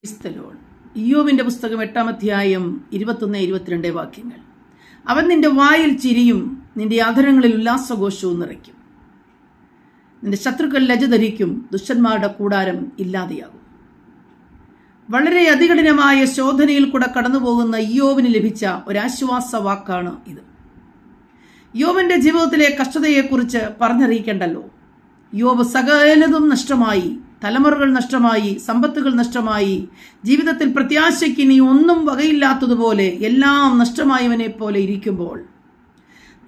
ഇയ്യോബിന്റെ പുസ്തകം 8-ാം അധ്യായം 21-22 വാക്യങ്ങൾ. അവൻ നിന്റെ വായിൽ ചിരിയും നിന്റെ അധരങ്ങളിൽ ഉല്ലാസഘോഷവും നിറയ്ക്കും. നിന്റെ ശത്രുക്കൾ ലജ്ജ ധരിക്കും, ദുഷ്ടന്മാരുടെ കൂടാരം ഇല്ലാതെയാകും. വളരെ അതികഠിനമായ ശോധനയിൽ കൂടെ കടന്നുപോകുന്ന ഇയ്യോബിന് ലഭിച്ച ഒരാശ്വാസ വാക്കാണ് ഇത്. ഇയ്യോബിന്റെ ജീവിതത്തിലെ കഷ്ടതയെക്കുറിച്ച് പറഞ്ഞറിയിക്കേണ്ടല്ലോ. ഇയ്യോബ് സകലതും നഷ്ടമായി, തലമുറകൾ നഷ്ടമായി, സമ്പത്തുകൾ നഷ്ടമായി, ജീവിതത്തിൽ പ്രത്യാശയ്ക്ക് ഇനി ഒന്നും വകയില്ലാത്തതുപോലെ എല്ലാം നഷ്ടമായവനെ പോലെ ഇരിക്കുമ്പോൾ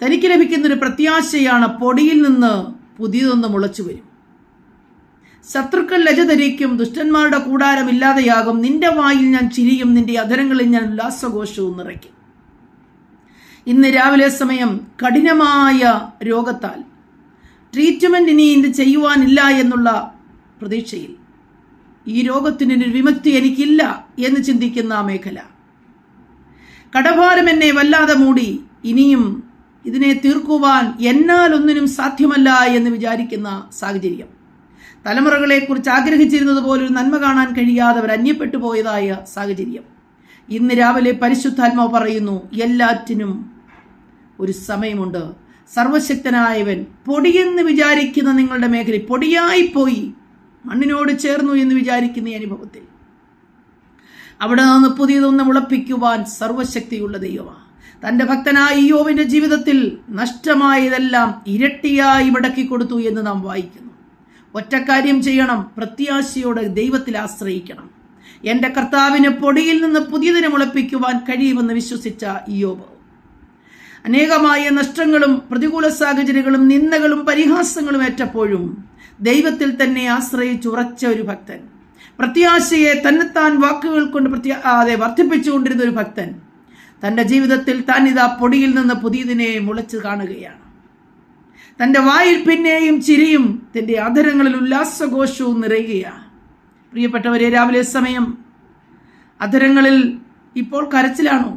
തനിക്ക് ലഭിക്കുന്നൊരു പ്രത്യാശയാണ്, പൊടിയിൽ നിന്ന് പുതിയതൊന്ന് മുളച്ചു വരും. ശത്രുക്കൾ ലജ്ജ ധരിക്കും, ദുഷ്ടന്മാരുടെ കൂടാരം ഇല്ലാതെയാകും. നിന്റെ വായിൽ ഞാൻ ചിരിയും, നിന്റെ അധരങ്ങളിൽ ഞാൻ ഉല്ലാസഘോഷവും നിറയ്ക്കും. ഇന്ന് രാവിലെ സമയം കഠിനമായ രോഗത്താൽ ട്രീറ്റ്മെന്റ് ഇനി ഇത് ചെയ്യുവാനില്ല എന്നുള്ള പ്രതീക്ഷയിൽ, ഈ രോഗത്തിനൊരു വിമുക്തി എനിക്കില്ല എന്ന് ചിന്തിക്കുന്ന ആ മേഖല, കടഭാരം എന്നെ വല്ലാതെ മൂടി, ഇനിയും ഇതിനെ തീർക്കുവാൻ എന്നാൽ ഒന്നിനും സാധ്യമല്ല എന്ന് വിചാരിക്കുന്ന സാഹചര്യം, തലമുറകളെക്കുറിച്ച് ആഗ്രഹിച്ചിരുന്നത് പോലൊരു നന്മ കാണാൻ കഴിയാതെ അവർ അന്യപ്പെട്ടു പോയതായ സാഹചര്യം, ഇന്ന് രാവിലെ പരിശുദ്ധാത്മാവ് പറയുന്നു, എല്ലാറ്റിനും ഒരു സമയമുണ്ട്. സർവശക്തനായവൻ പൊടിയെന്ന് വിചാരിക്കുന്ന നിങ്ങളുടെ മേഖല പൊടിയായിപ്പോയി, മണ്ണിനോട് ചേർന്നു എന്ന് വിചാരിക്കുന്ന ഈ അനുഭവത്തിൽ അവിടെ നിന്ന് പുതിയതൊന്ന് മുളപ്പിക്കുവാൻ സർവശക്തിയുള്ള ദൈവമാണ്. തൻ്റെ ഭക്തനായ ഇയ്യോബിന്റെ ജീവിതത്തിൽ നഷ്ടമായതെല്ലാം ഇരട്ടിയായി മടക്കി കൊടുത്തു എന്ന് നാം വായിക്കുന്നു. ഒറ്റക്കാര്യം ചെയ്യണം, പ്രത്യാശയോടെ ദൈവത്തിൽ ആശ്രയിക്കണം. എൻ്റെ കർത്താവിന് പൊടിയിൽ നിന്ന് പുതിയതിനെ മുളപ്പിക്കുവാൻ കഴിയുമെന്ന് വിശ്വസിച്ച ഇയ്യോബ് അനേകമായ നഷ്ടങ്ങളും പ്രതികൂല സാഹചര്യങ്ങളും നിന്ദകളും പരിഹാസങ്ങളും ഏറ്റപ്പോഴും ദൈവത്തിൽ തന്നെ ആശ്രയിച്ചുറച്ച ഒരു ഭക്തൻ, പ്രത്യാശയെ തന്നെത്താൻ വാക്കുകൾ കൊണ്ട് വർദ്ധിപ്പിച്ചുകൊണ്ടിരുന്ന ഒരു ഭക്തൻ, തൻ്റെ ജീവിതത്തിൽ താൻ ഇതാ പൊടിയിൽ നിന്ന് പുതിയതിനെ മുളച്ച് കാണുകയാണ്. തൻ്റെ വായിൽ പിന്നെയും ചിരിയും തൻ്റെ അധരങ്ങളിൽ ഉല്ലാസഘോഷവും നിറയുകയാണ്. പ്രിയപ്പെട്ടവരെ, രാവിലെ സമയം അധരങ്ങളിൽ ഇപ്പോൾ കരച്ചിലാണോ?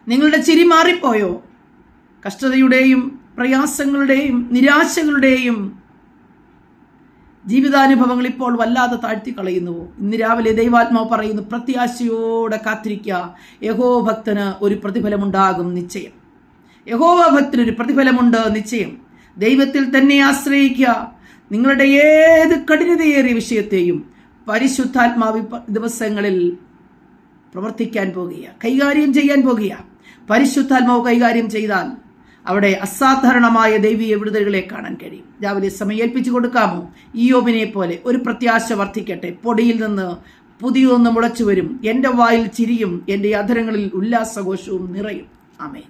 നിങ്ങളുടെ ചിരി മാറിപ്പോയോ? കഷ്ടതയുടെയും പ്രയാസങ്ങളുടെയും നിരാശകളുടെയും ജീവിതാനുഭവങ്ങൾ ഇപ്പോൾ വല്ലാതെ താഴ്ത്തി കളയുന്നുവോ? ഇന്ന് രാവിലെ ദൈവാത്മാവ് പറയുന്നു, പ്രത്യാശയോടെ കാത്തിരിക്കുക. യഹോവ ഭക്തന് ഒരു പ്രതിഫലമുണ്ടാകും നിശ്ചയം. യഹോവ ഭക്തന് ഒരു പ്രതിഫലമുണ്ട് നിശ്ചയം. ദൈവത്തിൽ തന്നെ ആശ്രയിക്കുക. നിങ്ങളുടെ ഏത് കഠിനതയേറിയ വിഷയത്തെയും പരിശുദ്ധാത്മാവ് ദിവസങ്ങളിൽ പ്രവർത്തിക്കാൻ പോകുക, കൈകാര്യം ചെയ്യാൻ പോകുക. പരിശുദ്ധാത്മാവ് കൈകാര്യം ചെയ്താൽ അവിടെ അസാധാരണമായ ദൈവീയ വിടുതലുകളെ കാണാൻ കഴിയും. രാവിലെ സമയം ഏൽപ്പിച്ചു കൊടുക്കാമോ? ഇയ്യോബിനെ പോലെ ഒരു പ്രത്യാശ വർദ്ധിക്കട്ടെ. പൊടിയിൽ നിന്ന് പുതിയൊന്ന് മുളച്ചു വരും. എൻ്റെ വായിൽ ചിരിയും എൻ്റെ അധരങ്ങളിൽ ഉല്ലാസഘോഷവും നിറയും. ആമേൻ.